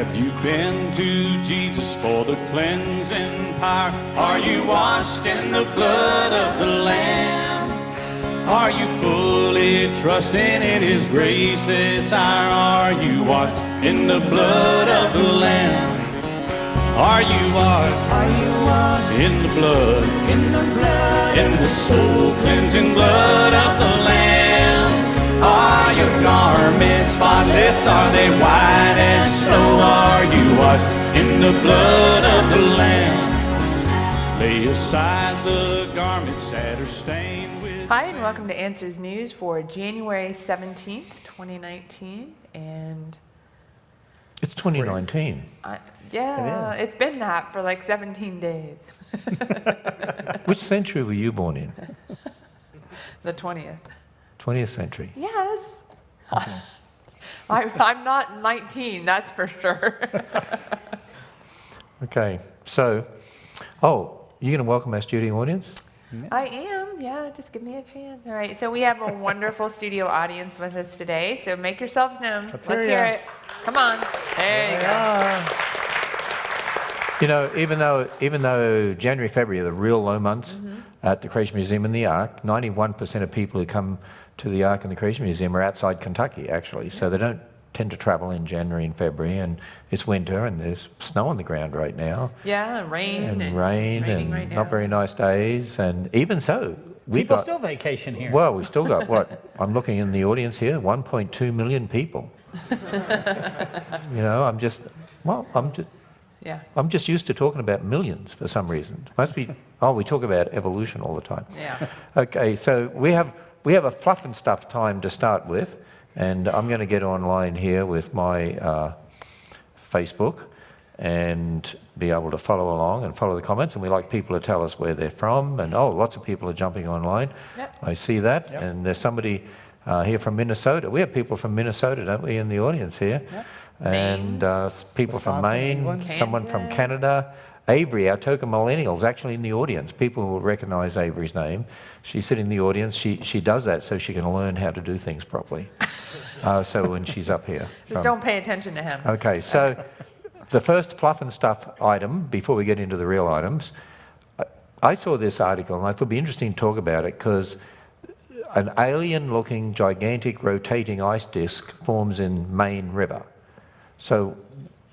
Have you been to Jesus for the cleansing power? Are you washed in the blood of the Lamb? Are you fully trusting in His grace this hour? Are you washed in the blood of the Lamb? Are you washed? Are you washed in the blood? In the blood, in the soul cleansing blood of the Lamb? Are your garments spotless? Are they white as snow? Are you washed in the blood of the Lamb? Lay aside the garments that are stained with Hi, and welcome to Answers News for January 17th, 2019. And it's 2019. Yeah, it's been that for like 17 days. Which century were you born in? The 20th. 20th century. Yes. I'm not 19, that's for sure. Okay, so, you're going to welcome our studio audience? I am, yeah, just give me a chance. All right, so we have a wonderful studio audience with us today, so make yourselves known. Let's hear it. Come on. There you go. You know, even though January, February are the real low months at the Creation Museum and the Ark, 91% of people who come to the Ark and the Creation Museum are outside Kentucky, actually. So they don't tend to travel in January and February, and it's winter and there's snow on the ground right now. Yeah, and rain and right now. Not very nice days. And even so, people still vacation here. Well, we've still got what? I'm looking in the audience here, 1.2 million people. You know, I'm just used to talking about millions for some reason. Must be, we talk about evolution all the time. Yeah. Okay, so we have a fluff and stuff time to start with, and I'm going to get online here with my Facebook and be able to follow along and follow the comments, and we like people to tell us where they're from, and lots of people are jumping online. Yep. I see that, and there's somebody here from Minnesota. We have people from Minnesota, don't we, in the audience here? Yep. And people from Maine, England. someone from Canada. Avery, our token millennial, is actually in the audience. People will recognize Avery's name. She's sitting in the audience. She does that so she can learn how to do things properly. So when she's up here. Just don't pay attention to him. Okay, so the first fluff and stuff item, before we get into the real items, I saw this article and I thought it'd be interesting to talk about it because an alien-looking, gigantic, rotating ice disk forms in Maine River. So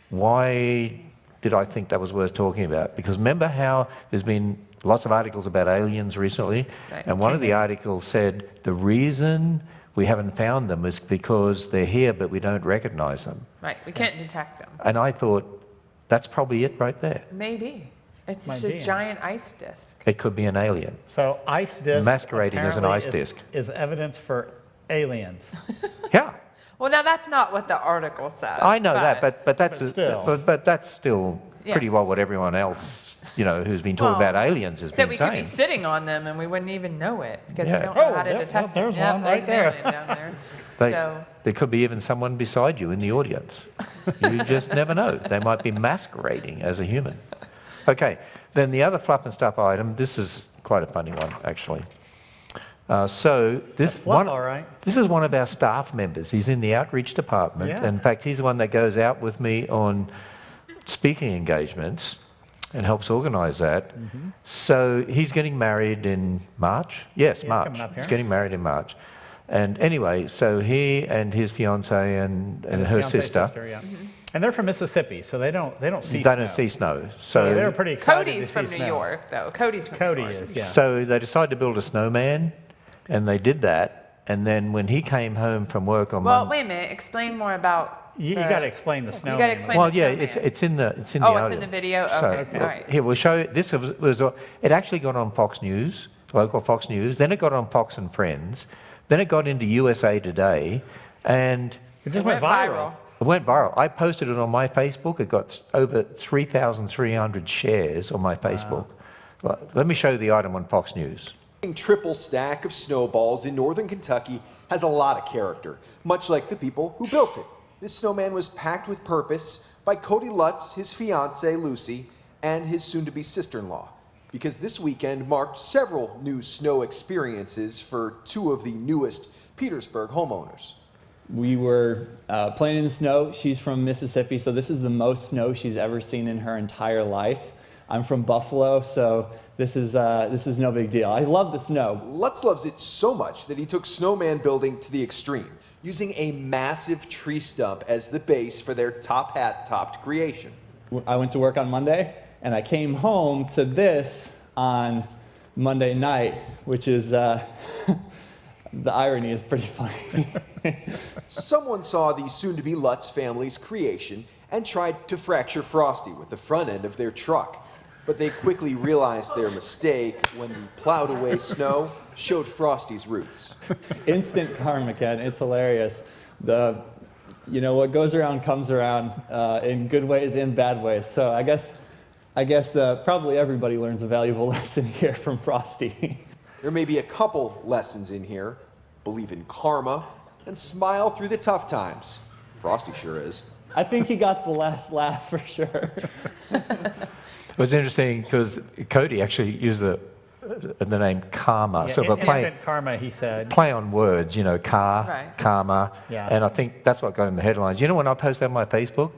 why did I think that was worth talking about? Because remember how there's been lots of articles about aliens recently, right. And one of the articles said the reason we haven't found them is because they're here but we don't recognize them. Right, we can't detect them. And I thought, that's probably it right there. Maybe. It's Might just be. a giant ice disk. It could be an alien. So ice disk Masquerading as an ice apparently disk. is evidence for aliens. Yeah, Well, now that's not what the article says. I know that, but that's still. Yeah. pretty well what everyone else, who's been talking about aliens has So been we could saying. be sitting on them and we wouldn't even know it because Yeah. we don't know how to yep, detect there's them. one right there's an there. alien down there. So, There could be even someone beside you in the audience. You just never know. They might be masquerading as a human. Okay, then the other fluff and stuff item, this is quite a funny one, actually. This fluff, all right. This is one of our staff members. He's in the outreach department. Yeah. In fact, he's the one that goes out with me on speaking engagements and helps organize that. So he's getting married in March. Yes, March. coming up here. He's getting married in March. And anyway, so he and his fiancée and his her fiancée's sister. yeah. And they're from Mississippi, so they don't see They snow. don't see snow. So they were So, pretty excited Cody's to from see New snow. York, though. Cody's from Cody New York. is, yeah. so they decided to build a snowman, and they did that. And then when he came home from work on Well, Monday, wait a minute. Explain more about. You got to explain the snow. You got to explain well, the yeah, snowman. it's in the Oh, it's audio. in the video? So, Okay, all right. Here, we'll show you. This it actually got on Fox News, local Fox News. Then it got on Fox and Friends. Then it got into USA Today, and It just It went viral. it went viral. I posted it on my Facebook. It got over 3,300 shares on my Facebook. Let me show you the item on Fox News. Triple stack of snowballs in northern Kentucky has a lot of character, much like the people who built it. This snowman was packed with purpose by Cody Lutz, his fiancée Lucy, and his soon-to-be sister-in-law, because this weekend marked several new snow experiences for two of the newest Petersburg homeowners. we were playing in the snow. She's from Mississippi, so this is the most snow she's ever seen in her entire life. I'm from Buffalo, so this is no big deal. I love the snow. Lutz loves it so much that he took snowman building to the extreme, using a massive tree stump as the base for their top hat topped creation. I went to work on Monday, and I came home to this on Monday night, which is, the irony is pretty funny. Someone saw the soon-to-be Lutz family's creation and tried to fracture Frosty with the front end of their truck. But they quickly realized their mistake when the plowed-away snow showed Frosty's roots. Instant karma, Ken. It's hilarious. What goes around comes around in good ways and bad ways. So I guess probably everybody learns a valuable lesson here from Frosty. There may be a couple lessons in here. Believe in karma and smile through the tough times. Frosty sure is. I think he got the last laugh for sure. It was interesting because Cody actually used the name karma, Yeah, sort of a instant karma, he said. play on words, karma. Yeah. And I think that's what got in the headlines. When I posted on my Facebook,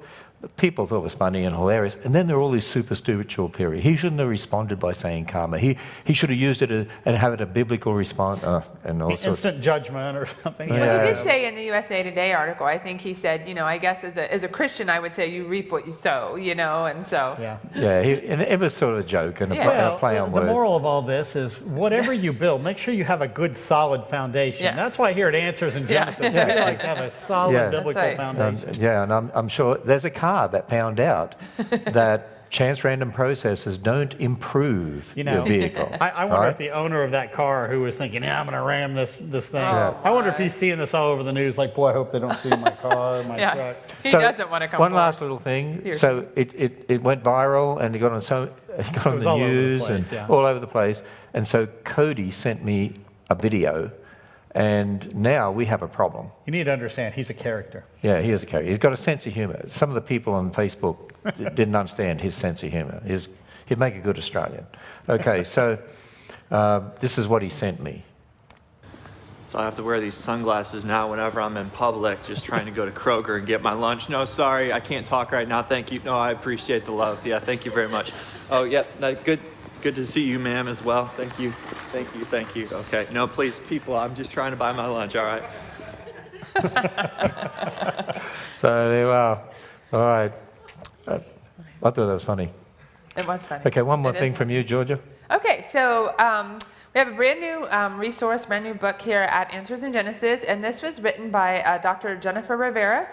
people thought it was funny and hilarious. And then there were all these super spiritual period. He shouldn't have responded by saying karma. He should have used it and have it a biblical response and all sorts. Instant judgment or something. Yeah. Well, he did say in the USA Today article, I think he said, I guess as a Christian, I would say you reap what you sow, and so. Yeah. Yeah, and it was sort of a joke and a play on the words. moral of all this is whatever you build, make sure you have a good, solid foundation. Yeah. That's why here at Answers in Yeah. Genesis, we like to have a solid Yeah. biblical That's right. foundation. And I'm sure there's a car that found out that chance random processes don't improve your vehicle. I wonder right? if the owner of that car who was thinking, I'm going to ram this thing. Oh, I wonder if my. he's seeing this all over the news, like, boy, I hope they don't see my car, my truck. He So, doesn't want to come One forward. last little thing. Here. So it went viral and it got on was the all over the news place, and yeah. all over the place. And so Cody sent me a video, and now we have a problem. You need to understand, he's a character. Yeah, he is a character. He's got a sense of humor. Some of the people on Facebook didn't understand his sense of humor. He'd make a good Australian. Okay, so this is what he sent me. So I have to wear these sunglasses now whenever I'm in public, just trying to go to Kroger and get my lunch. No, sorry, I can't talk right now. Thank you. No, I appreciate the love. Yeah, thank you very much. Oh, yeah, no, good to see you, ma'am, as well. Thank you. Thank you. Thank you. Okay. No, please, people, I'm just trying to buy my lunch, all right? So there you are. All right. I thought that was funny. It was funny. Okay, one more It thing is from you, Georgia. Okay, so we have a brand new resource, brand new book here at Answers in Genesis, and this was written by Dr. Jennifer Rivera.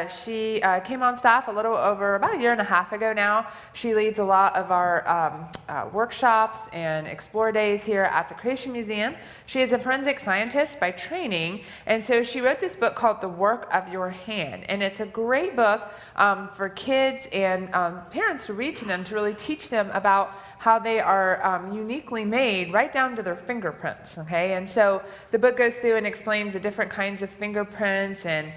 She came on staff a little over about a year and a half ago now. She leads a lot of our workshops and explore days here at the Creation Museum. She is a forensic scientist by training, and so she wrote this book called The Work of Your Hand, and it's a great book for kids and parents to read to them, to really teach them about how they are uniquely made right down to their fingerprints, okay? And so the book goes through and explains the different kinds of fingerprints, and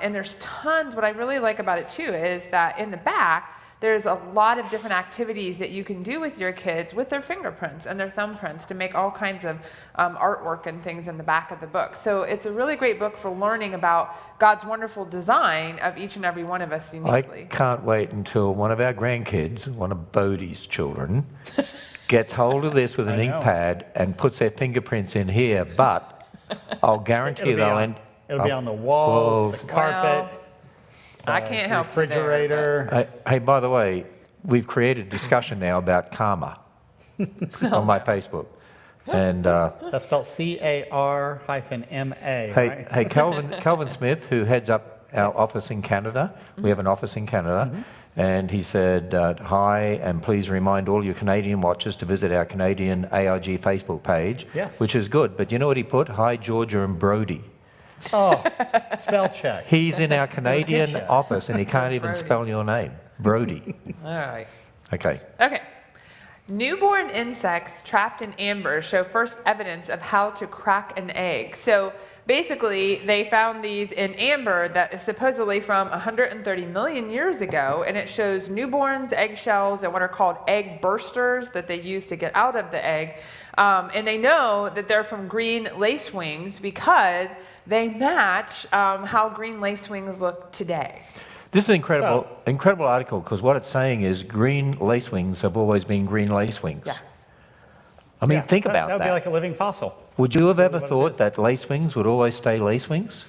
there's tons. What I really like about it too is that in the back, there's a lot of different activities that you can do with your kids with their fingerprints and their thumbprints to make all kinds of artwork and things in the back of the book. So it's a really great book for learning about God's wonderful design of each and every one of us uniquely. I can't wait until one of our grandkids, one of Bodie's children, gets hold of this with an ink pad and puts their fingerprints in here, but I'll guarantee they'll end... It'll be on the walls, the carpet, I can't help you there. refrigerator. Hey, by the way, we've created discussion now about karma on my Facebook. And That's spelled C-A-R-M-A, right? hey, Calvin Smith, who heads up our office in Canada, we have an office in Canada, and he said, hi, and please remind all your Canadian watchers to visit our Canadian AIG Facebook page, which is good. But you know what he put? Hi, Georgia and Brody. Oh, spell check. He's in our Canadian you. office and he can't even Brody. spell your name. Brody. All right. Okay. Okay. Newborn insects trapped in amber show first evidence of how to crack an egg. So basically, they found these in amber that is supposedly from 130 million years ago, and it shows newborns, eggshells, and what are called egg bursters that they use to get out of the egg. And they know that they're from green lacewings because they match how green lacewings look today. This is an incredible article, because what it's saying is green lacewings have always been green lacewings. Yeah. I mean, think about That that. would be like a living fossil. Would you have ever what it thought is. that lacewings would always stay lacewings?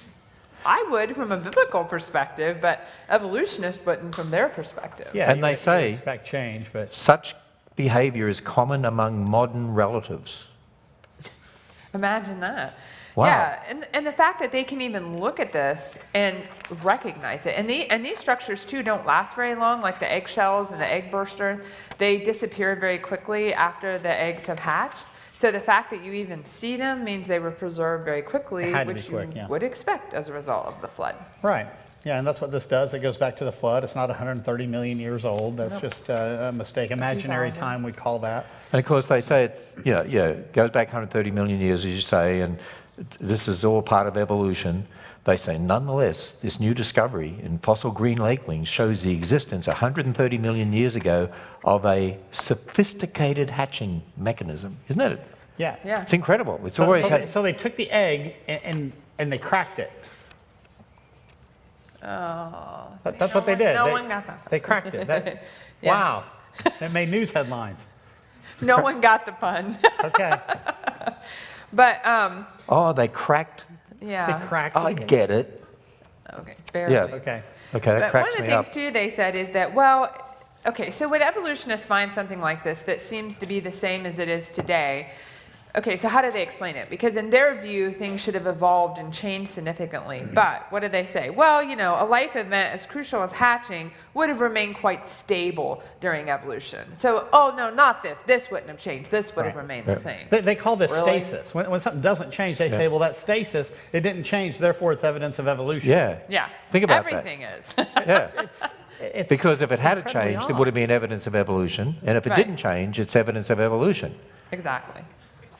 I would from a biblical perspective, but evolutionists wouldn't from their perspective. Yeah, And you they would say- expect change, but Such behavior is common among modern relatives. Imagine that. Wow. Yeah, and the fact that they can even look at this and recognize it. And these structures too don't last very long, like the eggshells and the egg burster. They disappear very quickly after the eggs have hatched. So the fact that you even see them means they were preserved very quickly, It had to be which quick, you yeah. would expect as a result of the flood. right. Yeah, and that's what this does. It goes back to the flood. It's not 130 million years old. That's just a mistake. Imaginary time, we call that. And of course, they say it's, it goes back 130 million years, as you say, and this is all part of evolution. They say, nonetheless, this new discovery in fossil green lacewings shows the existence 130 million years ago of a sophisticated hatching mechanism. Isn't it? Yeah. Yeah. It's incredible. It's So, always so, had... they, so they took the egg and they cracked it. Oh, That's what they did. No one got that. They cracked it. That, Yeah. Wow. That made news headlines. No one got the pun. Okay. But Oh, they cracked... yeah. They cracked I it. get it. Okay. Barely. Yeah. Okay. Okay, that But one cracks of the me things up. too they said is that, well, okay, so when evolutionists find something like this that seems to be the same as it is today, okay, so how do they explain it? Because in their view, things should have evolved and changed significantly. But what do they say? Well, a life event as crucial as hatching would have remained quite stable during evolution. So, oh no, not this. This wouldn't have changed. This would have Right. remained Yeah. the same. They call this Really? stasis. When something doesn't change, they say, well, that's stasis. It didn't change, therefore it's evidence of evolution. Yeah. Yeah. Think about that. Everything is. Yeah. It's Because if it had incredibly changed, it odd. would have been evidence of evolution. And if it Right. didn't change, it's evidence of evolution. Exactly.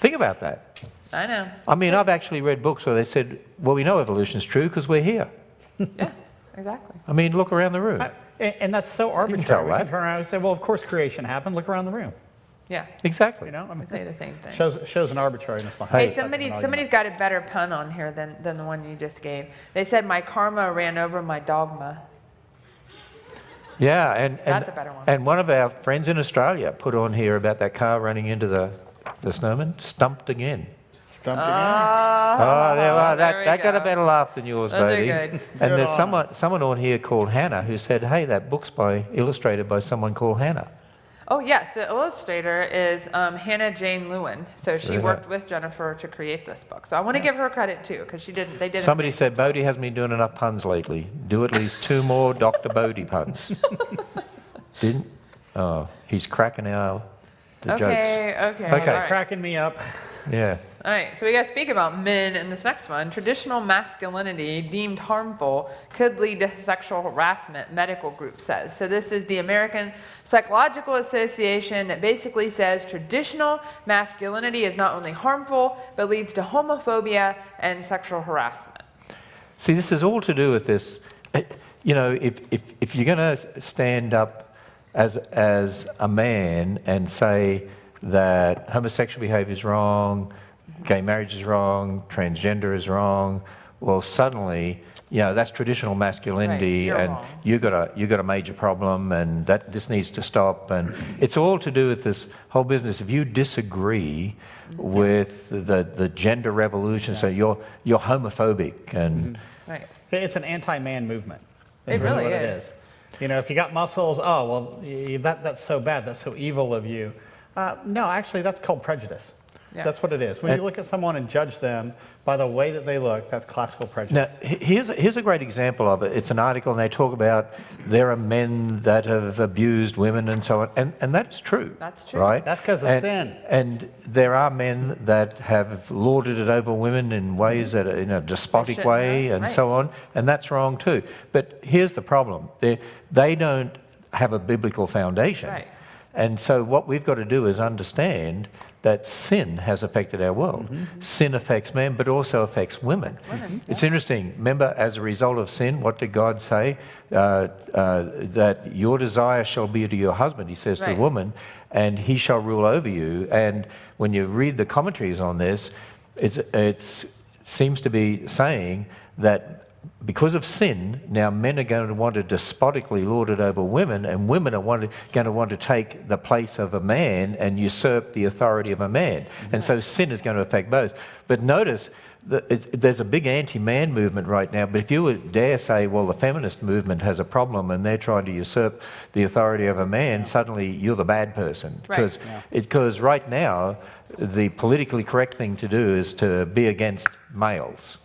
Think about that. I know. I mean, I've actually read books where they said, well, we know evolution's true because we're here. Yeah, exactly. I mean, look around the room. And that's so tell arbitrary. We can that. turn around and say, well, of course creation happened. Look around the room. Yeah. Exactly. I mean, Say the same thing. shows an arbitrariness behind Hey, it. That's an argument. somebody's got a better pun on here than the one you just gave. They said my karma ran over my dogma. Yeah, and That's a better one. And one of our friends in Australia put on here about that car running into the snowman, stumped again. Stumped again. Oh, there, well, there we that got a go. better laugh than yours, Those are Bodie. good. And Good there's on someone on here called Hannah who said, hey, that book's illustrated by someone called Hannah. Oh yes, the illustrator is Hannah Jane Lewin. So she Yeah. worked with Jennifer to create this book. So I want to give her credit too, because they did. Somebody said, Bodie hasn't been doing enough puns lately. Do at least 2 more Dr. Bodie puns. Didn't? Oh, he's cracking the jokes. Okay. Okay. All right. Cracking me up. Yeah. All right, so we got to speak about men in this next one. Traditional masculinity deemed harmful could lead to sexual harassment, medical group says. So this is the American Psychological Association that basically says traditional masculinity is not only harmful, but leads to homophobia and sexual harassment. See, this is all to do with this. If you're going to stand up as a man and say that homosexual behavior is wrong, gay marriage is wrong, transgender is wrong, well, suddenly, that's traditional masculinity, Right, you're and wrong. you got a major problem, and that this needs to stop. And it's all to do with this whole business. If you disagree with the gender revolution, so you're homophobic, and Right. It's an anti-man movement. It really what is. it is. If you got muscles, oh, well, that's so bad. That's so evil of you. No, actually, that's called prejudice. Yeah. That's what it is. When you look at someone and judge them by the way that they look, that's classical prejudice. Now, here's a great example of it. It's an article, and they talk about there are men that have abused women and so on, and that's true. That's true. Right? That's 'cause of sin. And there are men that have lorded it over women in ways that are in a despotic shouldn't way have, and right. so on, and that's wrong too. But here's the problem. They don't have a biblical foundation. Right. And so what we've got to do is understand that sin has affected our world. Sin affects men, but also affects women. women, It's interesting. Remember, as a result of sin, what did God say? That your desire shall be to your husband, he says to Right. the woman, and he shall rule over you. And when you read the commentaries on this, it's seems to be saying that because of sin, now men are going to want to despotically lord it over women, and women are going to want to take the place of a man and usurp the authority of a man. And so sin is going to affect both. But notice that there's a big anti-man movement right now, but if you would dare say, well, the feminist movement has a problem and they're trying to usurp the authority of a man, suddenly you're the bad person. Because right now, the politically correct thing to do is to be against males,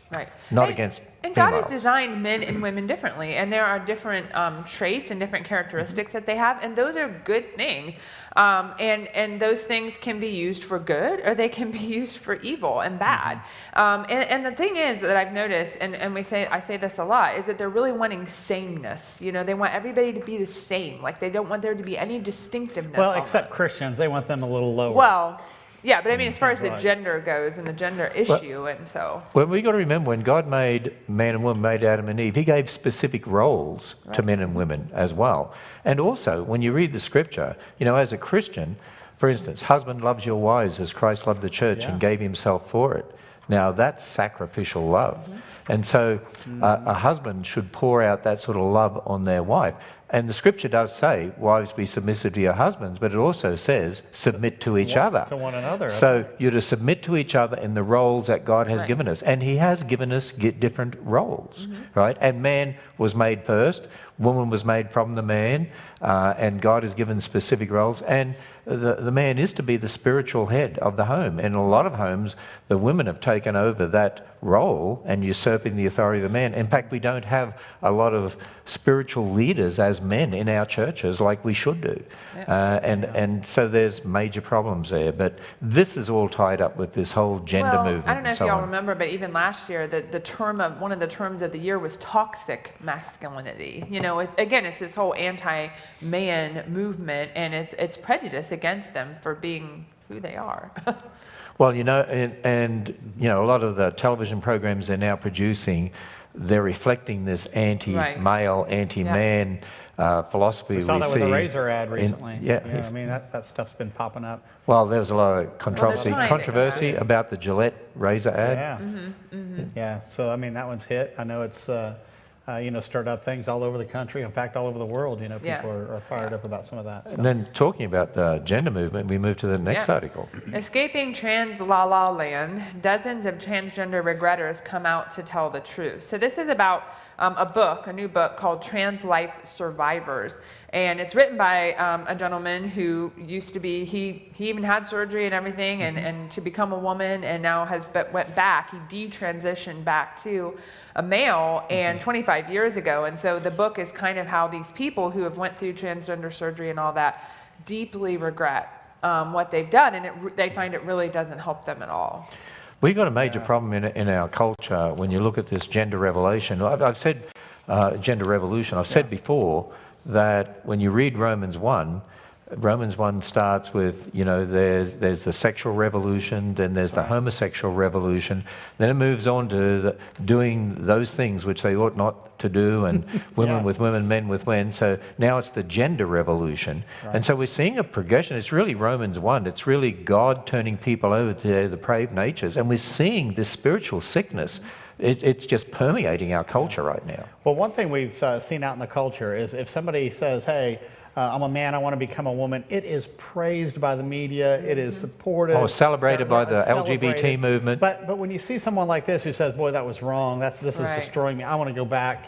not against And females. God has designed men and women differently, and there are different traits and different characteristics that they have, and those are good things. And those things can be used for good, or they can be used for evil and bad. And the thing is that I've noticed, and I say this a lot, is that they're really wanting sameness. You know, they want everybody to be the same. Like, they don't want there to be any distinctiveness. Well, except Christians, they want them a little lower. Well, yeah, but I mean, as far as the gender goes and the gender issue, and so. Well, we got to remember, when God made man and woman, made Adam and Eve, he gave specific roles to men and women as well. And also, when you read the scripture, you know, as a Christian, for instance, husband loves your wives as Christ loved the church and gave himself for it. Now, that's sacrificial love. And so a husband should pour out that sort of love on their wife. And the scripture does say, wives, be submissive to your husbands, but it also says, submit to each other. To one another. So you're to submit to each other in the roles that God has given us. And he has given us different roles, right? And man was made first, woman was made from the man, and God has given specific roles. And the man is to be the spiritual head of the home. And in a lot of homes, the women have taken over that role and usurping the authority of the man. In fact, we don't have a lot of spiritual leaders as men in our churches like we should do. And so there's major problems there. But this is all tied up with this whole gender movement. I don't know if y'all remember, but even last year, one of the terms of the year was toxic masculinity. You know, it's this whole anti-man movement, and it's prejudice against them for being who they are. Well, you know, and you know, a lot of the television programs they're now producing, they're reflecting this anti-male, anti-man philosophy. We saw that with the razor ad recently. I mean, that stuff's been popping up. Well, there was a lot of controversy about the Gillette razor ad. Yeah, so I mean, that one's hit. I know it's stirred up things all over the country. In fact, all over the world, you know, people are fired up about some of that. So. And then talking about the gender movement, we move to the next article. Escaping trans la la land, dozens of transgender regretters come out to tell the truth. So this is about a new book called Trans Life Survivors. And it's written by a gentleman who used to be, he even had surgery and everything and to become a woman, and now went back. He detransitioned back to a male and 25 years ago. And so the book is kind of how these people who have went through transgender surgery and all that deeply regret what they've done, and they find it really doesn't help them at all. We've got a major problem in our culture when you look at this gender revelation. I've said gender revolution. I've said before that when you read Romans 1 starts with, you know, there's the sexual revolution, then there's the homosexual revolution, then it moves on to doing those things which they ought not to do, and women with women, men with men. So now it's the gender revolution. And so we're seeing a progression. It's really Romans 1. it's really God turning people over to their depraved natures, and we're seeing this spiritual sickness. It's just permeating our culture right now. Well, one thing we've seen out in the culture is if somebody says, hey, I'm a man, I want to become a woman, it is praised by the media, it is supported. Celebrated by the LGBT movement. But when you see someone like this who says, boy, that was wrong, this is destroying me, I want to go back,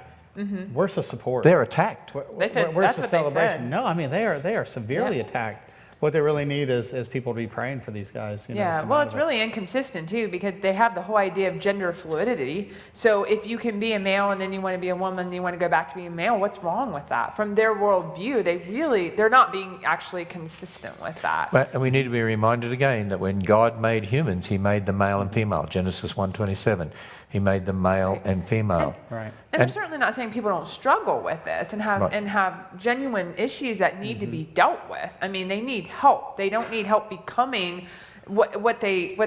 where's the support? They're attacked. Where's the celebration? No, I mean, they are severely attacked. What they really need is people to be praying for these guys. Well, it's really inconsistent too, because they have the whole idea of gender fluidity. So if you can be a male and then you want to be a woman and you want to go back to being a male, what's wrong with that? From their worldview, they're not being actually consistent with that. And we need to be reminded again that when God made humans, he made them male and female. Genesis 1:27. He made them male and female. And I'm certainly not saying people don't struggle with this and have genuine issues that need to be dealt with. I mean, they need help. They don't need help becoming what they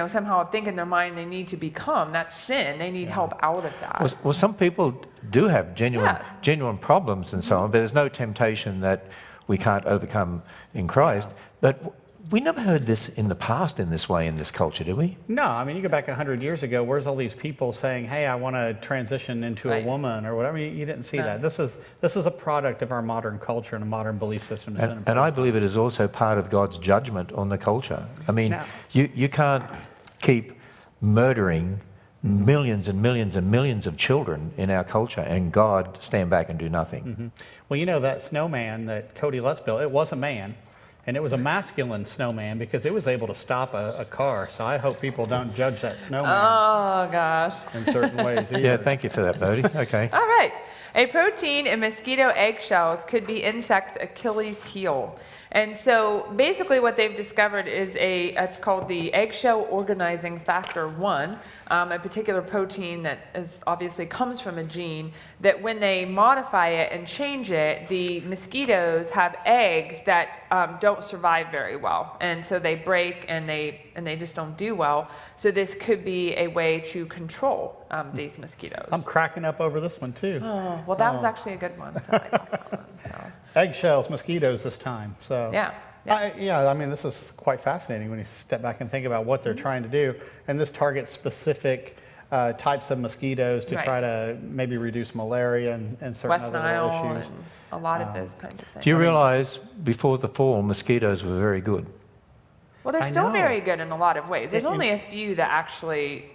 somehow think in their mind they need to become. That's sin. They need help out of that. Well, some people do have genuine problems and so on, but there's no temptation that we can't overcome in Christ. But we never heard this in the past in this way in this culture, did we? No, I mean, you go back 100 years ago, where's all these people saying, hey, I want to transition into Right. a woman or whatever? You didn't see No. that. This is a product of our modern culture and a modern belief system. That's been And I imposed believe it is also part of God's judgment on the culture. I mean, Now- you can't keep murdering millions and millions and millions of children in our culture and God stand back and do nothing. Well, you know that snowman that Cody Lutz built, it was a man, and it was a masculine snowman because it was able to stop a car. So I hope people don't judge that snowman Oh, gosh. in certain ways either. Yeah, thank you for that, Bodie. Okay. All right. A protein in mosquito eggshells could be insects' Achilles heel. And so basically what they've discovered is it's called the eggshell organizing factor 1, a particular protein that obviously comes from a gene that when they modify it and change it, the mosquitoes have eggs that don't survive very well. And so they break and they just don't do well. So this could be a way to control these mosquitoes. I'm cracking up over this one too. Oh, well, that was actually a good one. So I like that one, so. Eggshells, mosquitoes this time. So Yeah. I mean, this is quite fascinating when you step back and think about what they're trying to do. And this targets specific types of mosquitoes to Right. try to maybe reduce malaria and certain West other Nile little and issues. a lot of those kinds of things. Do you realize before the fall, mosquitoes were very good? Well, they're I still know. very good in a lot of ways. There's It- only a few that actually,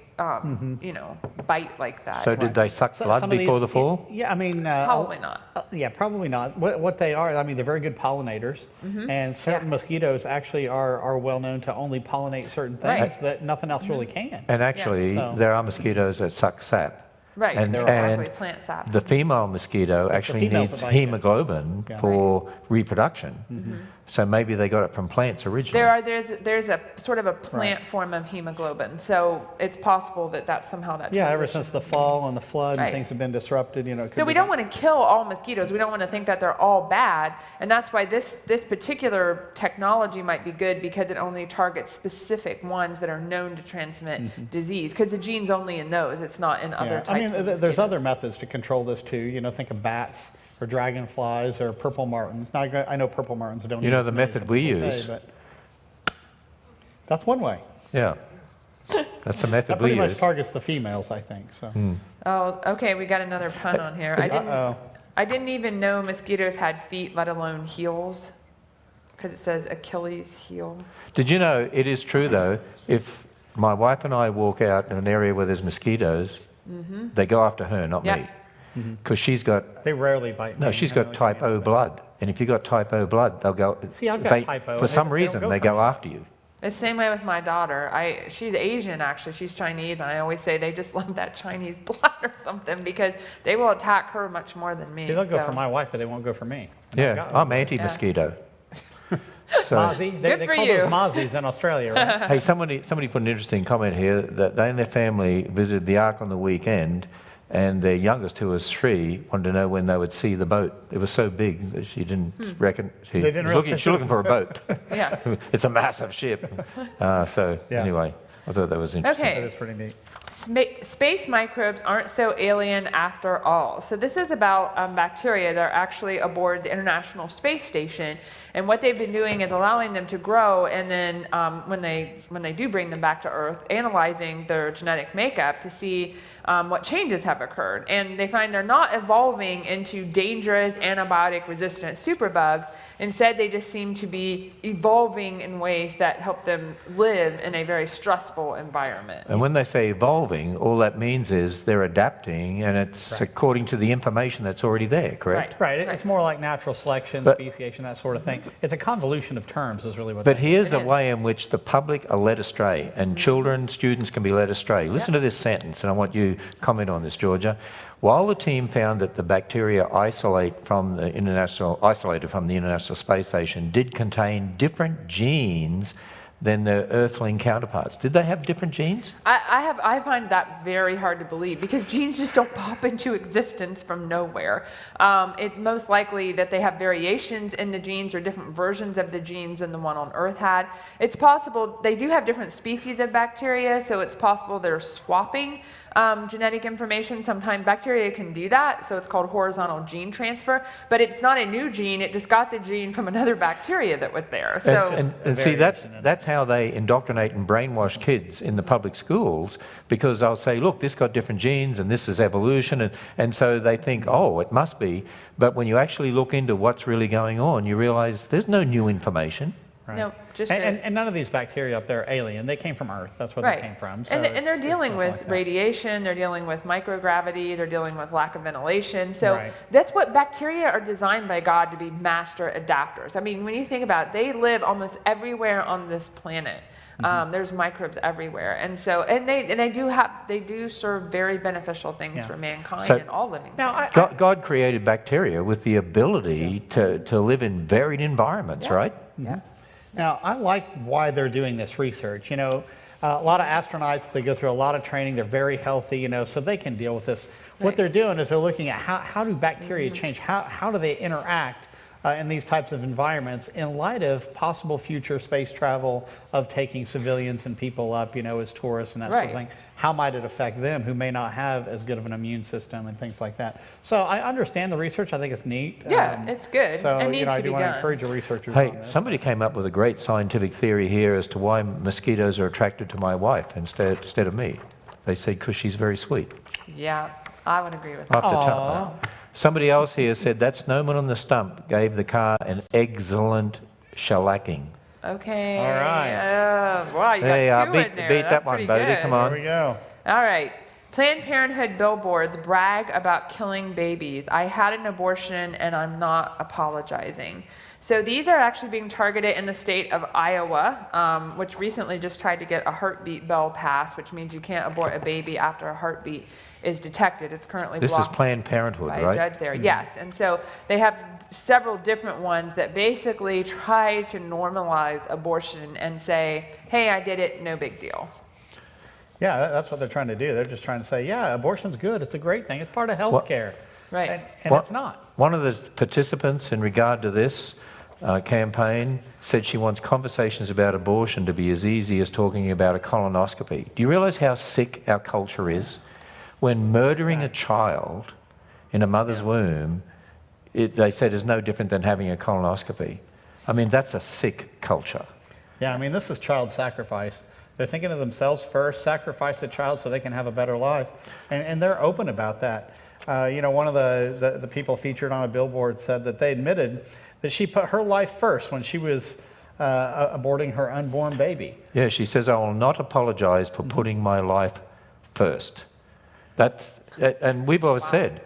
bite like that. So did they suck So blood some of before these- the fall? Yeah, I mean, Probably not. Yeah, probably not. What they are, I mean, they're very good pollinators, and certain Yeah. mosquitoes actually are well known to only pollinate certain things Right. that nothing else really can. And actually, So- there are mosquitoes that suck sap. Right, And, exactly, and plant sap. the female mosquito actually females needs that bite you. hemoglobin Yeah. for reproduction. So maybe they got it from plants originally. There's a sort of a plant form of hemoglobin, so it's possible that somehow that Yeah, ever transition- since the fall and the flood Right. and things have been disrupted, it could So we be don't want to kill all mosquitoes. We don't want to think that they're all bad, and that's why this particular technology might be good because it only targets specific ones that are known to transmit disease. Because the gene's only in those; it's not in other Yeah. types I mean, of there's mosquitoes. other methods to control this too. Think of bats or dragonflies or purple martins. Now, I know purple martins don't. You know eat the as many as method some we people use? say, but that's one way. Yeah. That's the That method we pretty much use. targets the females, I think. So. Oh, okay, we got another pun on here. Uh-oh. I didn't even know mosquitoes had feet, let alone heels, because it says Achilles heel. Did you know it is true though, if my wife and I walk out in an area where there's mosquitoes, they go after her, not Yeah. me. Because she's got, They rarely bite. no, me. she's I know got what you type mean, O but- blood. And if you've got type O blood, they'll go, See, I've got they, type O, for and some they don't reason, go they for go me. after you. The same way with my daughter. She's Asian actually. She's Chinese, and I always say they just love that Chinese blood or something because they will attack her much more than me. See, they'll go so- for my wife, but they won't go for me. And I've Yeah, got I'm them. anti-mosquito. So, Mozzie. Good They for call you. those Mozzies in Australia, right? hey, somebody put an interesting comment here that they and their family visited the Ark on the weekend, and their youngest, who was 3, wanted to know when they would see the boat. It was so big that she didn't reckon. She They didn't was looking, realize she was looking for a boat. Yeah. It's a massive ship. So Yeah. anyway, I thought that was interesting. Okay. That is pretty neat. Space microbes aren't so alien after all. So this is about bacteria that are actually aboard the International Space Station, and what they've been doing is allowing them to grow, and then when they do bring them back to Earth, analyzing their genetic makeup to see what changes have occurred. And they find they're not evolving into dangerous antibiotic-resistant superbugs. Instead, they just seem to be evolving in ways that help them live in a very stressful environment. And when they say evolving, all that means is they're adapting, and it's according to the information that's already there, correct? Right. It's more like natural selection, But- speciation, that sort of thing. It's a convolution of terms is really what But that is. here's It a is. way in which the public are led astray, and children, students can be led astray. Listen to this sentence, and I want you to comment on this, Georgia. While the team found that the bacteria isolated from the International Space Station did contain different genes than their Earthling counterparts. Did they have different genes? I find that very hard to believe because genes just don't pop into existence from nowhere. It's most likely that they have variations in the genes or different versions of the genes than the one on Earth had. It's possible they do have different species of bacteria, so it's possible they're swapping genetic information. Sometimes bacteria can do that, so it's called horizontal gene transfer, but it's not a new gene, it just got the gene from another bacteria that was there. So, and see, that's how they indoctrinate and brainwash kids in the public schools, because they'll say, look, this got different genes and this is evolution, and so they think, oh, it must be. But when you actually look into what's really going on, you realize there's no new information. Right. no, just And none of these bacteria up there are alien. They came from Earth. That's where right. they came from. So And they're dealing stuff with like that. radiation, they're dealing with microgravity, they're dealing with lack of ventilation. So Right. that's what bacteria are designed by God to be master adapters. I mean, when you think about it, they live almost everywhere on this planet. There's microbes everywhere, and so they do serve very beneficial things Yeah. for mankind So- and all living Now, things. God created bacteria with the ability to live in varied environments, Yeah. right? Yeah. Now, I like why they're doing this research. You know, a lot of astronauts, they go through a lot of training. They're very healthy, you know, so they can deal with this. What Right. they're doing is they're looking at how do bacteria change? How do they interact in these types of environments in light of possible future space travel, of taking civilians and people up, you know, as tourists and that sort of Right. thing? How might it affect them who may not have as good of an immune system and things like that? So I understand the research. I think it's neat. Yeah, it's good. So, It you needs know, I to do be want to done. encourage the researchers Hey, on this. somebody came up with a great scientific theory here as to why mosquitoes are attracted to my wife instead of me. They say because she's very sweet. Yeah, I would agree with I'll that. have to tell that. Somebody else here said that snowman on the stump gave the car an excellent shellacking. Okay. All right. Wow, you There you got are. two Beat- in there. beat That's that one, pretty Bodie. good. Come on. There we go. All right. Planned Parenthood billboards brag about killing babies. I had an abortion and I'm not apologizing. So these are actually being targeted in the state of Iowa, which recently just tried to get a heartbeat bill passed, which means you can't abort a baby after a heartbeat is detected. It's currently This is blocked Planned Parenthood, by a right? judge there. Yes, and so they have several different ones that basically try to normalize abortion and say, hey, I did it, no big deal. Yeah, that's what they're trying to do. They're just trying to say, yeah, abortion's good. It's a great thing. It's part of health care. Right. And it's not. One of the participants in regard to this campaign said she wants conversations about abortion to be as easy as talking about a colonoscopy. Do you realize how sick our culture is? When murdering a child in a mother's womb, they said is no different than having a colonoscopy. I mean, that's a sick culture. Yeah, I mean, this is child sacrifice. They're thinking of themselves first, sacrifice the child so they can have a better life. And they're open about that. You know, one of the people featured on a billboard said that they admitted that she put her life first when she was aborting her unborn baby. Yeah, she says, I will not apologize for putting my life first. And we've always said,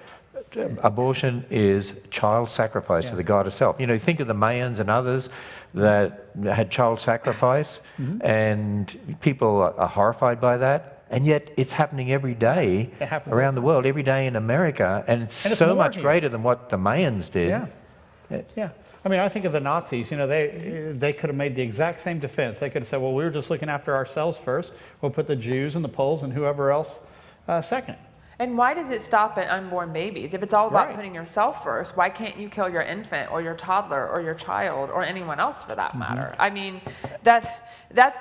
abortion is child sacrifice to the goddess self. You know, think of the Mayans and others that had child sacrifice, and people are horrified by that. And yet it's happening every day around the world, every day in America, and it's so much greater than what the Mayans did. Yeah. Yeah. I mean, I think of the Nazis, you know, they could have made the exact same defense. They could have said, well, we were just looking after ourselves first. We'll put the Jews and the Poles and whoever else second. And why does it stop at unborn babies? If it's all about Right. putting yourself first, why can't you kill your infant or your toddler or your child or anyone else for that matter? I mean, that's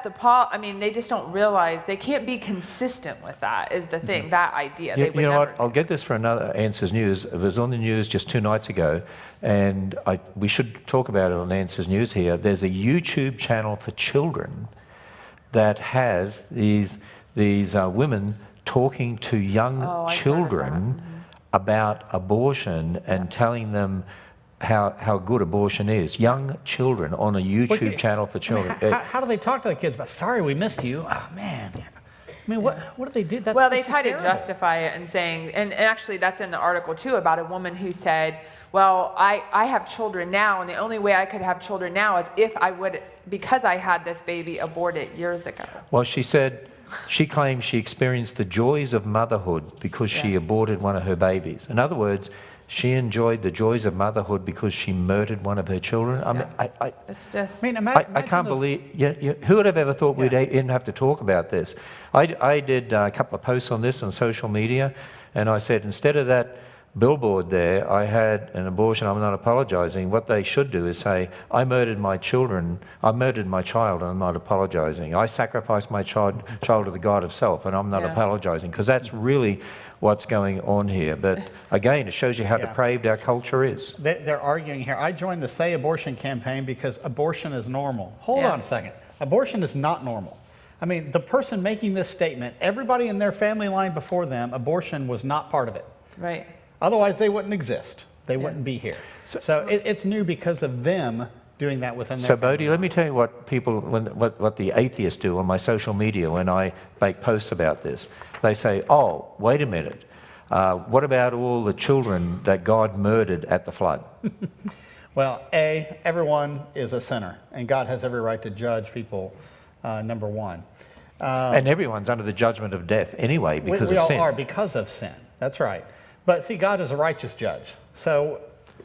the I mean, they just don't realize they can't be consistent with that is the thing, that idea. They would You know never what? I'll get this for another Answers News. It was on the news just 2 nights ago, and we should talk about it on Answers News here. There's a YouTube channel for children that has these women talking to young I've heard of children about abortion and telling them how good abortion is. Young children on a YouTube channel for children. How do they talk to the kids about, sorry, we missed you? Oh, man. I mean, what do they do? Well, they this is try to terrible. justify it and saying, and actually that's in the article too about a woman who said, well, I have children now, and the only way I could have children now is if I would, because I had this baby aborted years ago. Well, she claims she experienced the joys of motherhood because she aborted one of her babies. In other words, she enjoyed the joys of motherhood because she murdered one of her children. I mean, It's just, I mean, I can't believe. Who would have ever thought we'd even have to talk about this? I did a couple of posts on this on social media, and I said instead of that billboard there, I had an abortion, I'm not apologizing. What they should do is say, I murdered my child and I'm not apologizing. I sacrificed my child to the God of self and I'm not apologizing, because that's really what's going on here. But again, it shows you how depraved our culture is. They're arguing here. I joined the Say Abortion campaign because abortion is normal. Hold on a second. Abortion is not normal. I mean, the person making this statement, everybody in their family line before them, abortion was not part of it. Right. Otherwise, they wouldn't exist. They wouldn't be here. So it's new because of them doing that within their family. Bodie, let me tell you what people, what the atheists do on my social media when I make posts about this. They say, oh, wait a minute. What about all the children that God murdered at the flood? Well, everyone is a sinner, and God has every right to judge people, number one. And everyone's under the judgment of death anyway because of sin. We all are because of sin. That's right. But see, God is a righteous judge. So,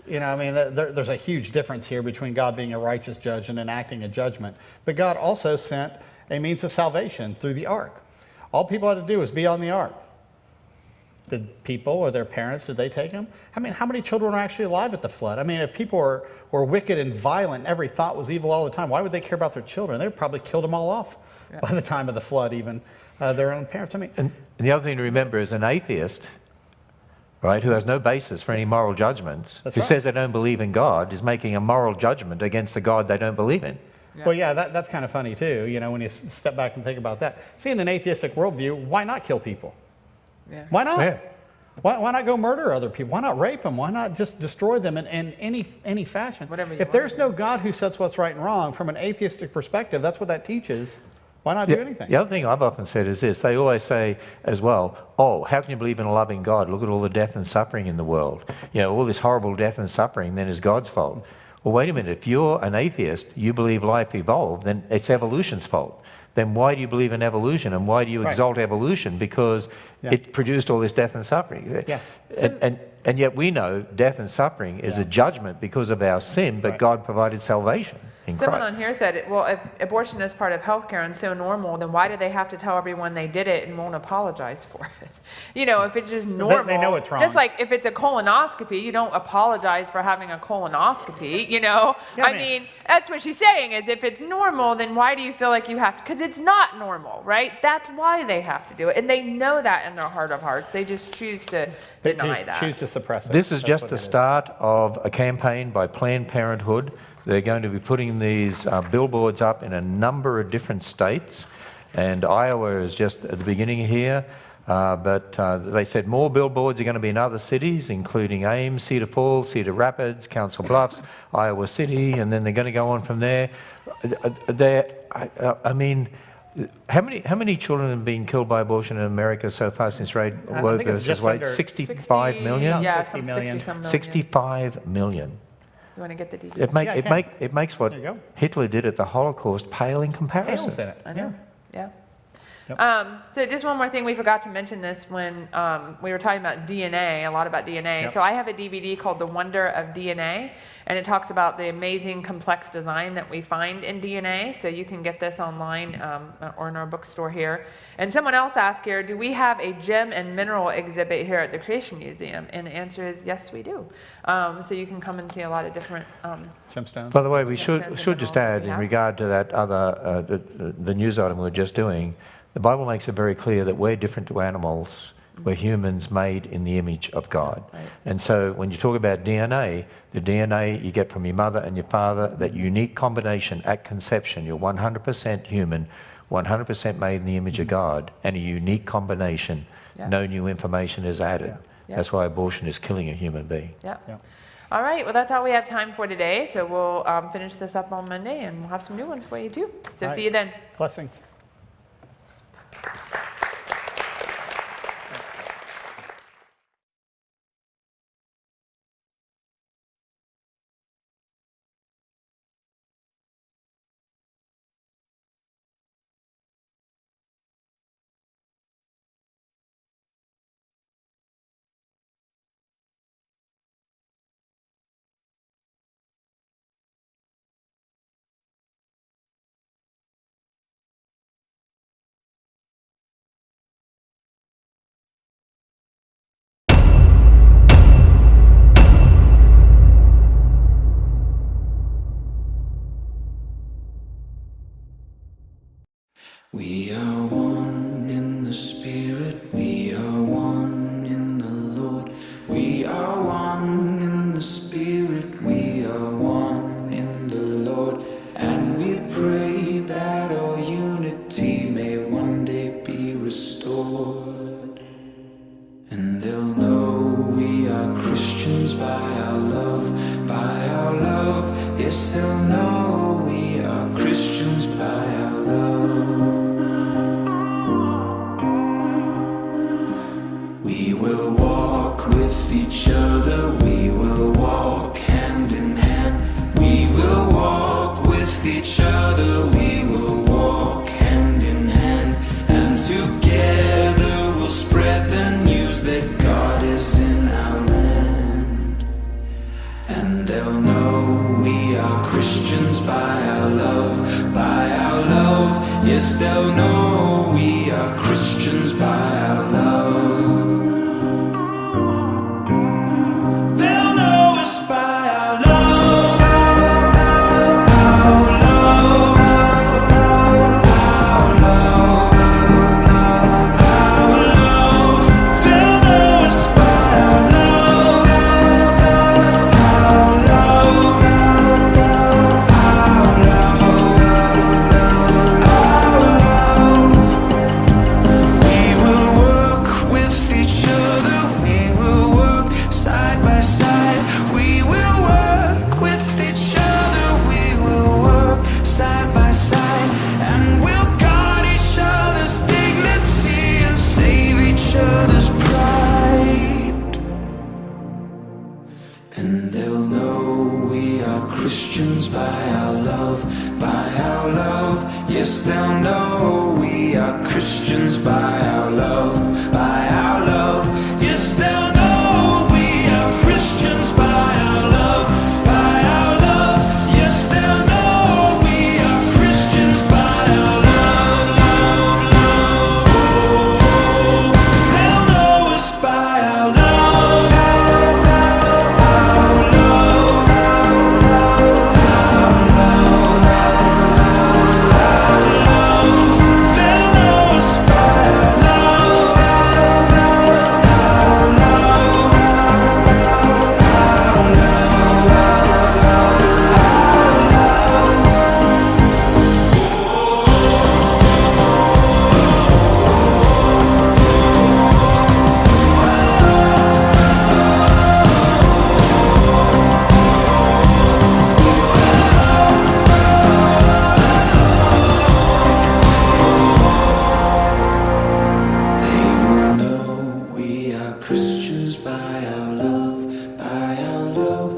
you know, I mean, there's a huge difference here between God being a righteous judge and enacting a judgment. But God also sent a means of salvation through the ark. All people had to do was be on the ark. Did people or their parents, did they take them? I mean, how many children were actually alive at the flood? I mean, if people were wicked and violent, every thought was evil all the time, why would they care about their children? They probably killed them all off by the time of the flood, even their own parents. I mean, and the other thing to remember is an atheist, right, who has no basis for any moral judgments, who says they don't believe in God, is making a moral judgment against the God they don't believe in. Well, yeah, that's kind of funny too, you know, when you step back and think about that. See, in an atheistic worldview, why not kill people? Why not? Yeah. Why not go murder other people? Why not rape them? Why not just destroy them in any fashion? If there's no God who sets what's right and wrong, from an atheistic perspective, that's what that teaches. Why not do anything? The other thing I've often said is this. They always say as well, oh, how can you believe in a loving God? Look at all the death and suffering in the world. You know, all this horrible death and suffering then is God's fault. Well, wait a minute. If you're an atheist, you believe life evolved, then it's evolution's fault. Then why do you believe in evolution, and why do you exalt evolution? Because it produced all this death and suffering. And yet we know death and suffering is a judgment because of our sin, but God provided salvation in Someone Christ. on here said, well, if abortion is part of healthcare and so normal, then why do they have to tell everyone they did it and won't apologize for it? You know, if it's just normal. They know it's wrong. Just like if it's a colonoscopy, you don't apologize for having a colonoscopy, you know? I mean, that's what she's saying, is if it's normal, then why do you feel like you have to? Because it's not normal, right? That's why they have to do it. And they know that in their heart of hearts. They just choose to deny that. Choose to suppress it. This is just the start of a campaign by Planned Parenthood. They're going to be putting these billboards up in a number of different states, and Iowa is just at the beginning here. But they said more billboards are going to be in other cities, including Ames, Cedar Falls, Cedar Rapids, Council Bluffs, Iowa City, and then they're going to go on from there. I mean, how many children have been killed by abortion in America so far since Roe versus Wade? 65 million? Yeah, 60 million. 65 million. You want to get the details? It makes what Hitler did at the Holocaust pale in comparison. Pales in it. I know. Yeah. So just one more thing, we forgot to mention this when we were talking about DNA, a lot about DNA. So I have a DVD called The Wonder of DNA, and it talks about the amazing complex design that we find in DNA. So you can get this online or in our bookstore here. And someone else asked here, do we have a gem and mineral exhibit here at the Creation Museum? And the answer is yes, we do. So you can come and see a lot of different gemstones. By the way, we should just add, in regard to that other, the news item we were just doing, the Bible makes it very clear that we're different to animals. We're humans made in the image of God. And so when you talk about DNA, the DNA you get from your mother and your father, that unique combination at conception, you're 100% human, 100% made in the image of God, and a unique combination. No new information is added. That's why abortion is killing a human being. All right, well, that's all we have time for today. So we'll finish this up on Monday, and we'll have some new ones for you too. So see you then. Blessings. We are one in the Spirit, we are one in the Lord. We are one in the Spirit, we are one in the Lord. And we pray that our unity may one day be restored. And they'll know we are Christians by our love, by our love. Yes, they'll know we are Christians by our love. We will walk with each other, we will walk hand in hand. We will walk with each other, we will walk hand in hand. And together we'll spread the news that God is in our land. And they'll know we are Christians by our love, by our love. Yes, they'll know we are Christians by our love. And they'll know we are Christians by our love, by our love. Yes, they'll know we are Christians by our love, by our love. Yes, they'll know we are Christians by our love, by our love. Yes, they'll know we are Christians by our love, love, love. They'll know us by our love. Christians by our love, by our love.